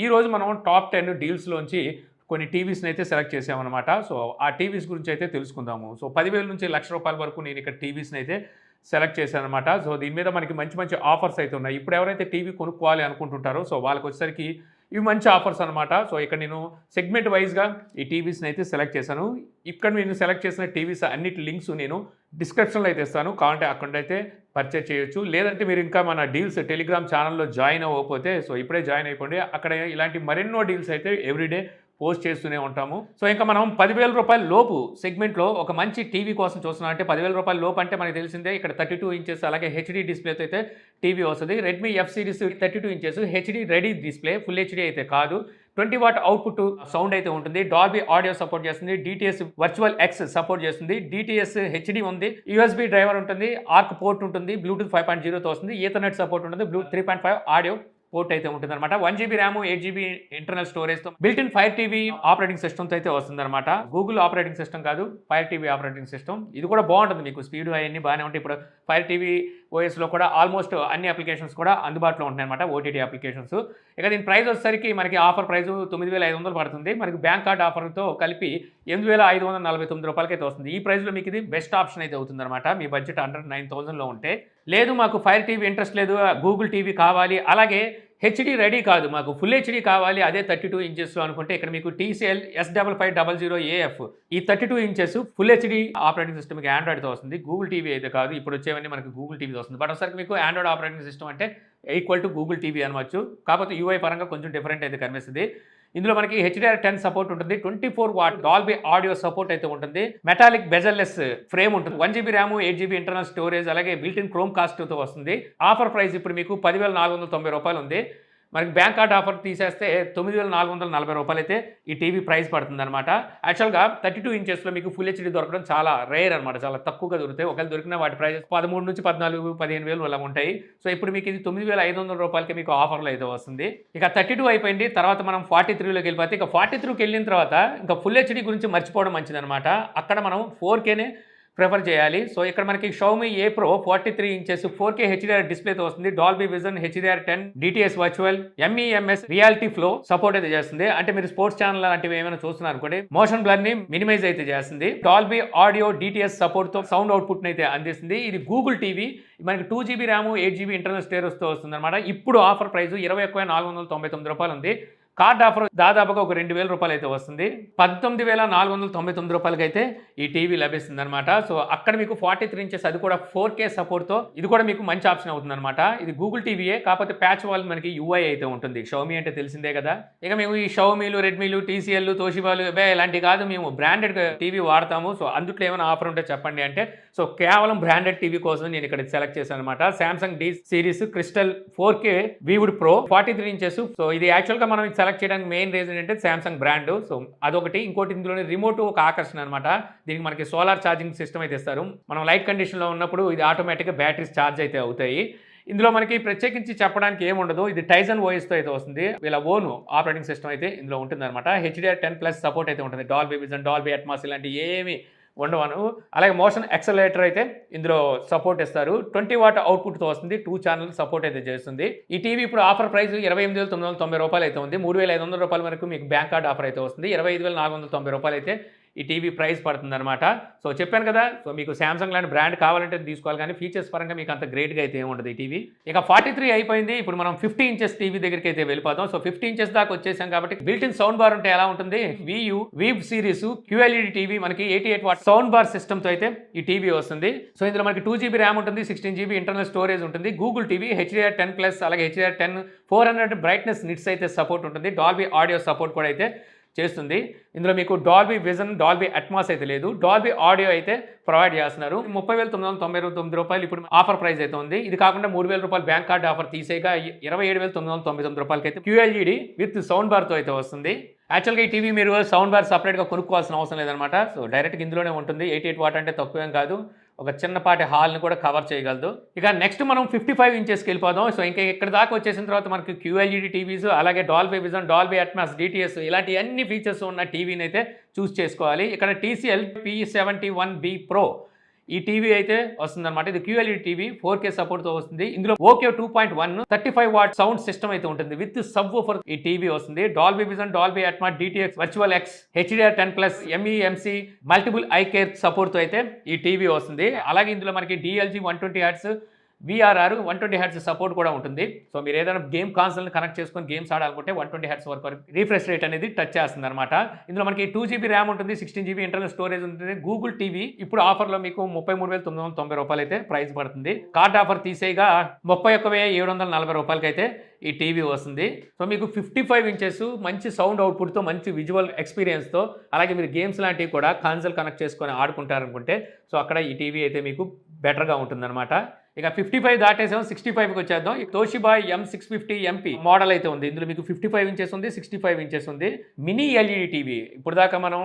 ఈ రోజు మనం టాప్ 10 డీల్స్‌లోంచి కొన్ని టీవీస్‌ని అయితే సెలెక్ట్ చేసామనమాట. సో, ఆ టీవీస్ గురించి అయితే తెలుసుకుందాము. సో, 10,000 నుంచి ₹1,00,000 వరకు నేను ఇక్కడ టీవీస్‌ని అయితే సెలెక్ట్ చేశాననమాట. సో, దీని మీద మనకి మంచి మంచి ఆఫర్స్ అయితే ఉన్నాయి. ఇప్పుడు ఎవరైతే టీవీ కొనుక్కోవాలి అనుకుంటుంటారో సో, వాళ్ళకొచ్చేసరికి ఇవి మంచి ఆఫర్స్ అనమాట. సో, ఇక్కడ నేను సెగ్మెంట్ వైస్‌గా ఈ టీవీస్‌ని అయితే సెలెక్ట్ చేశాను. ఇక్కడ నేను సెలెక్ట్ చేసిన టీవీస్ అన్నిటి లింక్స్ నేను డిస్క్రిప్షన్‌లో అయితే ఇస్తాను. కావాలంటే అక్కడైతే పర్చేజ్ చేయొచ్చు. లేదంటే మీరు ఇంకా మన డీల్స్ టెలిగ్రామ్ ఛానెల్‌లో జాయిన్ అవ్వకపోతే సో, ఇప్పుడే జాయిన్ అయిపోండి. అక్కడ ఇలాంటి మరెన్నో డీల్స్ అయితే ఎవ్రీడే పోస్ట్ చేస్తూనే ఉంటాము. సో, ఇంకా మనం ₹10,000 లోపు సెగ్మెంట్‌లో ఒక మంచి టీవీ కోసం చూస్తున్నాం. అంటే ₹10,000 లోపు అంటే మనకు తెలిసిందే ఇక్కడ 32 ఇంచెస్ అలాగే హెచ్‌డీ డిస్‌ప్లేతో అయితే టీవీ వస్తది. Redmi F series 32 inches HD ready display. Full HD అయితే కాదు. 20 వాట్ అవుట్‌పుట్ సౌండ్ అయితే ఉంటుంది. డాల్బీ ఆడియో సపోర్ట్ చేస్తుంది. డీటీఎస్ వర్చువల్ ఎక్స్ సపోర్ట్ చేస్తుంది. డీటీఎస్ హెచ్‌డీ ఉంది. యూఎస్‌బీ డ్రైవర్ ఉంటుంది. ఆర్క్ పోర్ట్ ఉంటుంది. బ్లూటూత్ 5.0తో వస్తుంది. ఈథర్నెట్ సపోర్ట్ ఉంటుంది. 3.5 ఆడియో పోర్ట్ అయితే ఉంటుందన్నమాట. 1 జీబీ ర్యామ్ 8 జీబీ ఇంటర్నల్ స్టోరేజ్‌తో built in fire TV operating సిస్టమ్‌తో అయితే వస్తుందన్నమాట. గూగుల్ ఆపరేటింగ్ సిస్టమ్ కాదు, ఫైర్ టీవీ ఆపరేటింగ్ సిస్టమ్. ఇది కూడా బాగుంటుంది. మీకు స్పీడ్ అవన్నీ బాగానే ఉంటాయి. ఇప్పుడు ఫైర్ టీవీ ఓఎస్‌లో కూడా ఆల్మోస్ట్ అన్ని అప్లికేషన్స్ కూడా అందుబాటులో ఉంటున్నాయన్నమాట. OTT applications. ఇక దీని ప్రైస్ వచ్చేసరికి మనకి ఆఫర్ ప్రైస్ 9,500 పడుతుంది. మనకి బ్యాంక్ కార్డ్ ఆఫర్‌తో కలిపి ₹8,549 అయితే వస్తుంది. ఈ ప్రైస్‌లో మీకు ఇది బెస్ట్ ఆప్షన్ అయితే అవుతుందన్నమాట. మీ బడ్జెట్ అండర్ 9,000లో ఉంటే. లేదు మాకు ఫైర్ టీవీ ఇంట్రెస్ట్ లేదు, గూగుల్ టీవీ కావాలి, అలాగే హెచ్‌డీ రెడీ కాదు, మాకు ఫుల్ హెచ్‌డీ కావాలి అదే 32 ఇంచెస్‌లో అనుకుంటే ఇక్కడ మీకు టీసీఎల్ S5500AF ఈ 32 ఇంచెస్ ఫుల్ హెచ్‌డీ ఆపరేటింగ్ సిస్టమ్‌కి ఆండ్రాయిడ్‌తో వస్తుంది. గూగుల్ టీవీ అయితే కాదు. ఇప్పుడు వచ్చేవన్నీ మనకి గూగుల్ టీవీ వస్తుంది. బట్ ఒకసారి మీకు ఆండ్రాయిడ్ ఆపరేటింగ్ సిస్టమ్ అంటే ఈక్వల్ టు గూగుల్ టీవీ అనవచ్చు. కాకపోతే యూఐ పరంగా కొంచెం డిఫరెంట్ అయితే కనిపిస్తుంది. ఇందులో మనకి HDR10 సపోర్ట్ ఉంటుంది. 24 వాట్ డాల్బీ ఆడియో సపోర్ట్ అయితే ఉంటుంది. మెటాలిక్ బెజల్లెస్ ఫ్రేమ్ ఉంటుంది. 1 GB RAM 8 GB internal storage అలాగే బిల్ట్ ఇన్ క్రోమ్ కాస్ట్తో వస్తుంది. ఆఫర్ ప్రైస్ ఇప్పుడు మీకు ₹10,490 ఉంది. మనకి బ్యాంక్ కార్డ్ ఆఫర్ తీసేస్తే ₹9,440 అయితే ఈ టీవీ ప్రైస్ పడుతుందన్నమాట. యాక్చువల్గా 32 ఇంచెస్లో మీకు ఫుల్ హెచ్‌డీ దొరకడం చాలా రేర్ అనమాట. చాలా తక్కువగా దొరుకుతాయి. ఒకవేళ దొరికిన వాటి ప్రైస్ 13 నుంచి 14, 15,000 అలా ఉంటాయి. సో ఇప్పుడు మీకు ఇది ₹9,500కి మీకు ఆఫర్లో అయితే వస్తుంది. ఇక 32 అయిపోయింది. తర్వాత మనం 43లోకి వెళ్ళిపోతే ఇక 43కి వెళ్ళిన తర్వాత ఇంకా ఫుల్ హెచ్‌డీ గురించి మర్చిపోవడం మంచిదనమాట. అక్కడ మనం 4Kనే ప్రిఫర్ చేయాలి. సో ఇక్కడ మనకి షావమీ ఏ ప్రో 43 ఇంచెస్ 4K హెచ్‌డీఆర్ డిస్ప్లేతో వస్తుంది. Dolby vision HDR10 DTS virtual MEMS reality flow support అయితే చేస్తుంది. అంటే మీరు స్పోర్ట్స్ ఛానల్ లాంటివి ఏమైనా చూస్తున్నారు అనుకోండి, మోషన్ బ్లర్ ని మినిమైజ్ అయితే చేస్తుంది. డాల్బీ ఆడియో DTS సపోర్ట్ తో సౌండ్ అవుట్పుట్ అయితే అందిస్తుంది. ఇది గూగుల్ టీవీ. మనకి 2 జీబీ ర్యామ్ 8 జీబీ ఇంటర్నల్ స్టోరేజ్తో వస్తుంది అనమాట. ఇప్పుడు ఆఫర్ ప్రైస్ ₹21,499 ఉంది. కార్డ్ ఆఫర్ దాదాపుగా ఒక ₹2,000 అయితే వస్తుంది. ₹19,499 అయితే ఈ టీవీ లభిస్తుంది అనమాట. సో అక్కడ మీకు 43 ఇంచెస్ అది కూడా 4K సపోర్ట్తో ఇది కూడా మీకు మంచి ఆప్షన్ అవుతుంది అనమాట. ఇది గూగుల్ టీవీయే, కాకపోతే ప్యాచ్ వాల్ మనకి UI అయితే ఉంటుంది. షావమీ అంటే తెలిసిందే కదా. ఇక మేము ఈ షావమీలు, రెడ్మీలు, TCL, తోషిబాలు ఇలాంటివి కాదు, మేము బ్రాండెడ్ టీవీ వాడతాము. సో అందుట్లో ఏమైనా ఆఫర్ ఉంటే చెప్పండి అంటే సో కేవలం బ్రాండెడ్ టీవీ కోసం నేను ఇక్కడ సెలెక్ట్ చేశాను అనమాట. Samsung D series crystal 4K vivid pro 43 inches. So ఇది యాక్చువల్గా మనం సెలెక్ట్ చేయడానికి మెయిన్ రీజన్ ఏంటంటే సామ్సంగ్ బ్రాండ్. సో అదొకటి. ఇంకోటి ఇందులోనే రిమోట్ ఒక ఆకర్షణ అనమాట. దీనికి మనకి సోలార్ ఛార్జింగ్ సిస్టమ్ అయితే ఇస్తారు. మనం లైట్ కండిషన్లో ఉన్నప్పుడు ఇది ఆటోమేటిక్గా బ్యాటరీస్ ఛార్జ్ అయితే అవుతాయి. ఇందులో మనకి ప్రత్యేకించి చెప్పడానికి ఏముండదు. ఇది టైజన్ ఓఎస్తో అయితే వస్తుంది. వీళ్ళ ఓన్ ఆపరేటింగ్ సిస్టమ్ అయితే ఇందులో ఉంటుంది అనమాట. HDR10+ సపోర్ట్ అయితే ఉంటుంది. డాల్బీ విజన్, డాల్బీ అట్మాస్ ఇలాంటి ఏమి ఉండవను. అలాగే మోషన్ యాక్సలరేటర్ అయితే ఇందులో సపోర్ట్ ఇస్తారు. 20 వాట్ అవుట్పుట్తో వస్తుంది. 2 ఛానల్ సపోర్ట్ అయితే చేస్తుంది. ఈ టీవీ ఇప్పుడు ఆఫర్ ప్రైస్ ₹28,990 అయితే ఉంది. ₹3,500 వరకు మీకు బ్యాంక్ కార్డ్ ఆఫర్ అయితే వస్తుంది. ₹25,490 అయితే ఈ టీవీ ప్రైస్ పడుతుందన్నమాట. సో చెప్పాను కదా, సో మీకు సామ్సంగ్ లాంటి బ్రాండ్ కావాలంటే తీసుకోవాలి, కానీ ఫీచర్స్ పరంగా మీకు అంత గ్రేట్గా అయితే ఏముండదు ఈ టీవీ. ఇక 43 అయిపోయింది. ఇప్పుడు మనం 50 ఇంచెస్ టీవీ దగ్గరికి అయితే వెళ్ళిపోతాం. సో 50 ఇంచెస్ దాకా వచ్చేసాం కాబట్టి బిల్ట్ ఇన్ సౌండ్ బార్ ఉంటే ఎలా ఉంటుంది, వీవ్ సిరీస్ QLED టీవీ మనకి 88 వాట్ సౌండ్ బార్ సిస్టమ్తో అయితే ఈ టీవీ వస్తుంది. సో ఇందులో మనకి 2 జీబీ ర్యామ్ ఉంటుంది, 16 జీబీ ఇంటర్నల్ స్టోరేజ్ ఉంటుంది. గూగుల్ టీవీ HDR10+, అలాగే HDR10 400 బ్రైట్నెస్ నిట్స్ అయితే సపోర్ట్ ఉంటుంది. డాల్బీ ఆడియో సపోర్ట్ కూడా అయితే చేస్తుంది. ఇందులో మీకు డాల్బీ విజన్, డాల్బీ అట్మాస్ అయితే లేదు. డాల్బీ ఆడియో అయితే ప్రొవైడ్ చేస్తున్నారు. ₹30,999 ఇప్పుడు ఆఫర్ ప్రైస్ అయితే ఉంది. ఇది కాకుండా ₹3,000 బ్యాంక్ కార్డ్ ఆఫర్ తీసేగా ₹27,999 అయితే QLED విత్ సౌండ్ బార్తో అయితే వస్తుంది. యాక్చువల్గా ఈ టీవీ మీరు సౌండ్ బార్ సపరేట్గా కొనుక్కోవాల్సిన అవసరం లేదనమాట. సో డైరెక్ట్గా ఇందులోనే ఉంటుంది. 88 వాట్ అంటే తక్కువేం కాదు. ఒక చిన్నపాటి హాల్ని కూడా కవర్ చేయగలదు. ఇక నెక్స్ట్ మనం 55 ఇంచెస్కి వెళ్ళిపోదాం. సో ఇంకా ఇక్కడ దాకా వచ్చేసిన తర్వాత మనకి QLED టీవీస్, అలాగే Dolby vision, Dolby Atmos, DTS ఇలాంటి అన్ని ఫీచర్స్ ఉన్న టీవీని అయితే చూస్ చేసుకోవాలి. ఇక్కడ TCL P71B Pro ఈ టీవీ అయితే వస్తుందన్నమాట. ఇది QLED టీవీ 4K సపోర్ట్తో వస్తుంది. ఇందులో ఓకే 2.1 35 వాట్ సౌండ్ సిస్టమ్ అయితే ఉంటుంది. విత్ సబ్ వూఫర్ ఈ టీవీ వస్తుంది. Dolby vision, Dolby Atmos, DTX, virtual X, HDR10+, MEMC, multiple I care సపోర్ట్తో అయితే ఈ టీవీ వస్తుంది. అలాగే ఇందులో మనకి DLG 120 Hz, VRR 120 Hz support కూడా ఉంటుంది. సో మీరు ఏదైనా గేమ్ కాన్సోల్ని కనెక్ట్ చేసుకొని గేమ్స్ ఆడాలనుకుంటే 120 Hz వరకు రీఫ్రెష్ రేట్ అనేది టచ్ చేస్తుంది అనమాట. ఇందులో మనకి 2GB ర్యామ్ ఉంటుంది, 16GB ఇంటర్నల్ స్టోరేజ్ ఉంటుంది. గూగుల్ టీవీ ఇప్పుడు ఆఫర్లో మీకు 33,990 రూపాయలు అయితే ప్రైస్ పడుతుంది. కార్డ్ ఆఫర్ తీసేగా 31,740 రూపాయలకి అయితే ఈ టీవీ వస్తుంది. సో మీకు 55 ఇంచెస్ మంచి సౌండ్ అవుట్పుట్తో, మంచి విజువల్ ఎక్స్పీరియన్స్తో, అలాగే మీరు గేమ్స్ లాంటివి కూడా కన్సోల్ కనెక్ట్ చేసుకొని ఆడుకుంటారనుకుంటే సో అక్కడ ఈ టీవీ అయితే మీకు బెటర్గా ఉంటుందన్నమాట. ఇక 55 దాటేసాం, 65కి వచ్చేద్దాం. తోషిబా M650 MP మోడల్ అయితే ఉంది. ఇందులో మీకు 55 ఇంచెస్ ఉంది, 65 ఇంచెస్ ఉంది. Mini LED TV. ఇప్పుడు దాకా మనం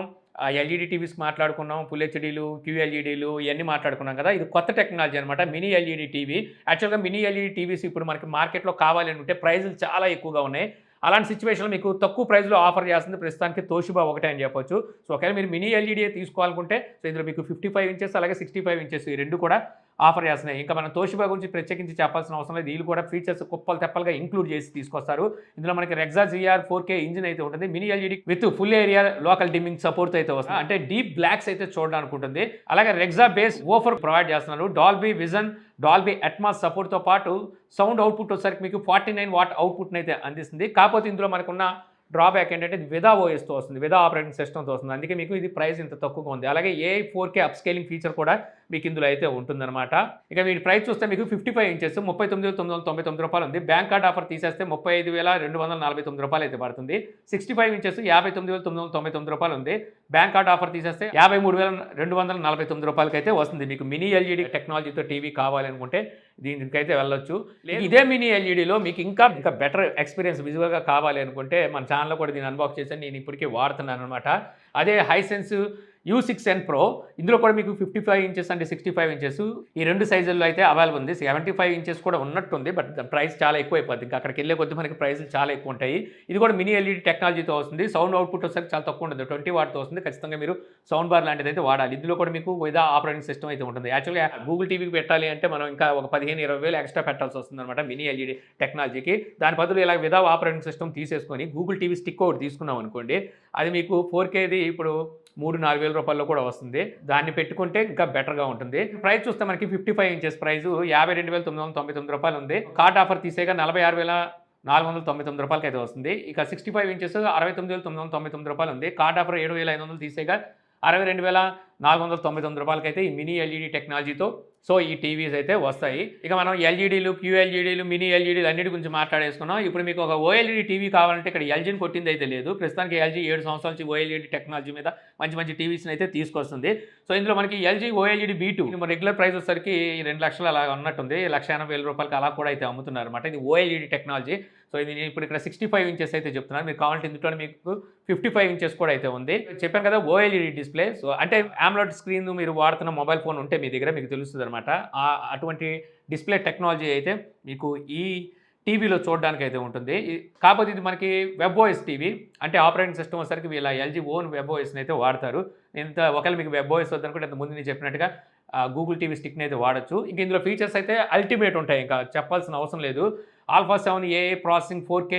ఎల్ఈడి టీవీస్ మాట్లాడుకున్నాం, ఫుల్ హెచ్డీలు, QLEDలు ఇవన్నీ మాట్లాడుకున్నాం కదా. ఇది కొత్త టెక్నాలజీ అనమాట, మినీ ఎల్ఈడి టీవీ. యాక్చువల్గా మినీ ఎల్ఈడి టీవీస్ ఇప్పుడు మనకి మార్కెట్లో కావాలి అనుకుంటే ప్రైజులు చాలా ఎక్కువగా ఉన్నాయి. అలాంటి సిచ్యువేషన్లో మీకు తక్కువ ప్రైస్లో ఆఫర్ చేస్తుంది ప్రస్తుతానికి తోషిబా ఒకటే అని చెప్పొచ్చు. సో ఒకవేళ మీరు మినీ ఎల్ఈడి తీసుకోవాలనుకుంటే సో ఇందులో మీకు 55 ఇంచెస్ అలాగే 65 ఇంచెస్ ఈ రెండు కూడా ఆఫర్ చేస్తున్నాయి. ఇంకా మనం తోషిబా గురించి ప్రత్యేకించి చెప్పాల్సిన అవసరం లేదు. వీళ్ళు కూడా ఫీచర్స్ కుప్పలు తెప్పలుగా ఇంక్లూడ్ చేసి తీసుకొస్తారు. ఇందులో మనకి రెగ్జా GR 4K ఇంజిన్ అయితే ఉంటుంది. Mini LED with full area local dimming support అయితే వస్తుంది. అంటే డీప్ బ్లాక్స్ అయితే చూడడానికి ఉంటుంది. అలాగే రెగ్జా బేస్ ఓఫర్ ప్రొవైడ్ చేస్తున్నారు. డాల్బీ విజన్, డాల్బీ అట్మాస్ సపోర్ట్తో పాటు సౌండ్ అవుట్పుట్ వచ్చేసరికి మీకు 49 వాట్ అవుట్పుట్ని అయితే అందిస్తుంది. కాకపోతే ఇందులో మనకున్న డ్రాబ్యాక్ ఏంటంటే ఇది విదా ఓఎస్తో వస్తుంది, విదా ఆపరేటింగ్ సిస్టమ్తో వస్తుంది. అందుకే మీకు ఇది ప్రైస్ ఇంత తక్కువగా ఉంది. అలాగే AI 4K అప్స్కేలింగ్ ఫీచర్ కూడా మీకు ఇందులో అయితే ఉంటుందన్నమాట. ఇక వీటి ప్రైస్ చూస్తే మీకు 55 ఇంచెస్ 39,999 రూపాయలు ఉంది. బ్యాంక్ కార్డ్ ఆఫర్ తీసేస్తే 35,249 రూపాయలు అయితే పడుతుంది. 65 ఇంచెస్ 59,999 రూపాయలు ఉంది. బ్యాంక్ కార్డ్ ఆఫర్ తీసేస్తే 53,249 రూపాయలకి అయితే వస్తుంది. మీకు మినీ ఎల్ఈడి టెక్నాలజీతో టీవీ కావాలనుకుంటే దీనికైతే వెళ్ళొచ్చు. ఇదే మినీ ఎల్ఈడిలో మీకు ఇంకా బెటర్ ఎక్స్పీరియన్స్ విజువల్గా కావాలి అనుకుంటే మన ఛానల్లో కూడా దీన్ని అన్బాక్స్ చేసి నేను ఇప్పటికీ వాడుతున్నాను అనమాట. అదే హైసెన్స్ U6N Pro. ఇందులో కూడా మీకు 55 ఇంచెస్ అంటే 65 ఇంచెస్ ఈ రెండు సైజుల్లో అయితే అవైలబుల్ ఉంది. 75 ఇంచెస్ కూడా ఉన్నట్టుంది, బట్ ప్రైస్ చాలా ఎక్కువ అయిపోద్ది. ఇంకా అక్కడికి వెళ్ళే కొద్ది మనకి ప్రైస్లు చాలా ఎక్కువ ఉంటాయి. ఇది కూడా మినీ ఎల్ఈడి టెక్నాలజీతో వస్తుంది. సౌండ్ అవుట్పుట్ వచ్చేసరికి చాలా తక్కువ ఉంటుంది, 20 వాట్తో వస్తుంది. ఖచ్చితంగా మీరు సౌండ్ బార్ లాంటిది అయితే వాడాలి. ఇందులో కూడా మీకు విదా ఆపరేటింగ్ సిస్టమ్ అయితే ఉంటుంది. యాక్చువల్గా గూగుల్ టీవీకి పెట్టాలి అంటే మనం ఇంకా ఒక 15-20 వేలు ఎక్స్ట్రా పెట్టాల్సి వస్తుంది అనమాట మినీ ఎల్ఈడి టెక్నాలజీకి. దాని బదులు ఇలా విదా ఆపరేటింగ్ సిస్టమ్ తీసేసుకొని గూగుల్ టీవీ స్టిక్ ఒకటి తీసుకున్నాం అనుకోండి, అది మీకు 4Kది ఇప్పుడు 3-4 వేల రూపాయల్లో కూడా వస్తుంది. దాన్ని పెట్టుకుంటే ఇంకా బెటర్గా ఉంటుంది. ప్రైస్ చూస్తే మనకి 55 ఇంచెస్ ప్రైస్ 52,999 రూపాయలు ఉంది. కార్డ్ ఆఫర్ తీసేగా 46,499 రూపాయలకి అయితే వస్తుంది. ఇక 65 ఇంచెస్ 69,999 రూపాయలు ఉంది. కార్డ్ ఆఫర్ 7,500 తీసేగా 62,499 రూపాయలకి అయితే ఈ మినీ ఎల్ఈడి టెక్నాలజీతో సో ఈ టీవీస్ అయితే వస్తాయి. ఇక మనం ఎల్ఈడీలు, QLEDలు, మినీ ఎల్ఈడీలు అన్నిటి గురించి మాట్లాడేసుకున్నాం. ఇప్పుడు మీకు ఒక OLED టీవీ కావాలంటే ఇక్కడ LGని కొట్టింది అయితే లేదు. ప్రస్తుతానికి LG 7 సంవత్సరాల నుంచి OLED టెక్నాలజీ మీద మంచి టీవీస్ని అయితే తీసుకొస్తుంది. సో ఇందులో మనకి LG OLED B2 regular price వచ్చేసరికి 2 లక్షలు అలా ఉన్నట్టుంది, 1,80,000 రూపాయలకి అలా కూడా అయితే అమ్ముతున్నారు అనమాట. ఇది OLED టెక్నాలజీ. సో ఇది నేను ఇప్పుడు ఇక్కడ 65 ఇంచెస్ అయితే చెప్తున్నాను. మీరు కావాలంటే ఇందులో మీకు 55 ఇంచెస్ కూడా అయితే ఉంది. చెప్పాను కదా OLED డిస్ప్లే. సో అంటే AMOLED స్క్రీన్ మీరు వాడుతున్న మొబైల్ ఫోన్ ఉంటే మీ దగ్గర మీకు తెలుస్తుంది అనమాట. అటువంటి డిస్ప్లే టెక్నాలజీ అయితే మీకు ఈ టీవీలో చూడడానికి అయితే ఉంటుంది. కాకపోతే ఇది మనకి WebOS టీవీ, అంటే ఆపరేటింగ్ సిస్టమ్ వచ్చేసరికి వీళ్ళ LG ఓన్ WebOSని అయితే వాడతారు. ఒకవేళ మీకు WebOS వద్దనుకుంటే ఇంత ముందు నేను చెప్పినట్టుగా గూగుల్ టీవీ స్టిక్ని అయితే వాడచ్చు. ఇంక ఇందులో ఫీచర్స్ అయితే అల్టిమేట్ ఉంటాయి, ఇంకా చెప్పాల్సిన అవసరం లేదు. Alpha 7 AI processing 4K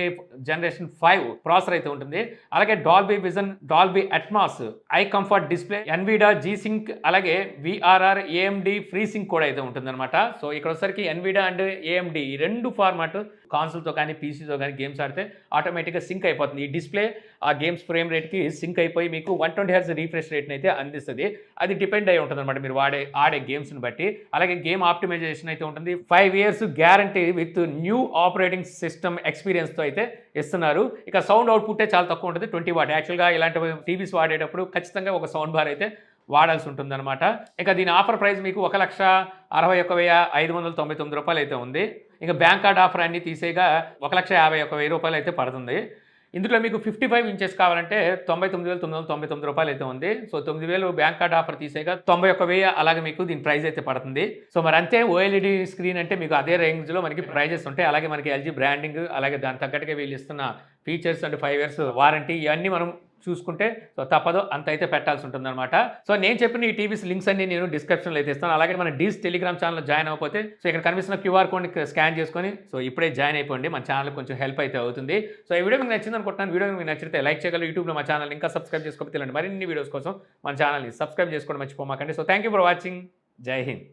generation 5 processor అయితే ఉంటుంది. అలాగే Dolby vision, Dolby Atmos, eye comfort display, Nvidia G-Sync, అలాగే VRR, AMD ఫ్రీ సింక్ కూడా అయితే ఉంటుంది అనమాట. సో ఇక్కడ వచ్చేసరికి ఎన్విడా అండ్ AMD ఈ రెండు ఫార్మాట్ కాన్సోల్తో కానీ పీసీతో కానీ గేమ్స్ ఆడితే ఆటోమేటిక్గా సింక్ అయిపోతుంది. ఈ డిస్ప్లే ఆ గేమ్స్ ఫ్రేమ్ రేట్కి సింక్ అయిపోయి మీకు 120 Hz రీఫ్రెష్ రేట్ని అయితే అందిస్తుంది. అది డిపెండ్ అయి ఉంటుంది అనమాట మీరు ఆడే గేమ్స్ని బట్టి. అలాగే గేమ్ ఆప్టిమైజేషన్ అయితే ఉంటుంది. 5 years guarantee with new operating system ఎక్స్పీరియన్స్తో అయితే ఇస్తున్నారు. ఇక సౌండ్ అవుట్పుట్టే చాలా తక్కువ ఉంటుంది, 20 వాట్. యాక్చువల్గా ఇలాంటి టీవీస్ వాడేటప్పుడు ఖచ్చితంగా ఒక సౌండ్ బార్ అయితే వాడాల్సి ఉంటుందన్నమాట. ఇక దీని ఆఫర్ ప్రైస్ మీకు 1,61,599 రూపాయలు అయితే ఉంది. ఇక బ్యాంక్ కార్డ్ ఆఫర్ అన్ని తీసేగా 1,51,000 రూపాయలు అయితే పడుతుంది. ఇందులో మీకు 55 ఇంచెస్ కావాలంటే 99,999 రూపాయలు అయితే ఉంది. సో 9,000 బ్యాంక్ కార్డ్ ఆఫర్ తీసేగా 91,000 అలాగే మీకు దీని ప్రైస్ అయితే పడుతుంది. సో మరి అంతే, OLED స్క్రీన్ అంటే మీకు అదే రేంజ్లో మనకి ప్రైజెస్ ఉంటాయి. అలాగే మనకి LG బ్రాండింగ్, అలాగే దాని తగ్గట్టుగా వీళ్ళు ఇస్తున్న ఫీచర్స్ అండ్ 5 years వారంటీ, ఇవన్నీ మనం చూసుకుంటే సో తప్పదు అంత అయితే పెట్టాల్సి ఉంటుందన్నమాట. సో నేను చెప్పిన ఈ టీవీస్ లింక్స్ అన్ని నేను డిస్క్రిప్షన్లో అయితే ఇస్తాను. అలాగే మన డీల్స్ టెలిగ్రామ్ ఛానల్లో జాయిన్ అవ్వకపోతే సో ఇక్కడ కనిపిస్తున్న క్యూఆర్ కోడ్ని స్కాన్ చేసుకొని సో ఇప్పుడే జాయిన్ అయిపోండి. మన ఛానల్ కొంచెం హెల్ప్ అయితే అవుతుంది. సో ఈ వీడియో మీకు నచ్చింది అనుకుంటున్నాను. వీడియో మీకు నచ్చితే లైక్ చేయగలరు. యూట్యూబ్లో మా ఛానల్ ఇంకా సబ్స్క్రైబ్ చేసుకోకపోతే ఇలాంటి మరిన్ని వీడియోస్ కోసం మన ఛానల్ని సబ్స్క్రైబ్ చేసుకోవడం మర్చిపోమాకండి. So thank you for watching. జై హింద్.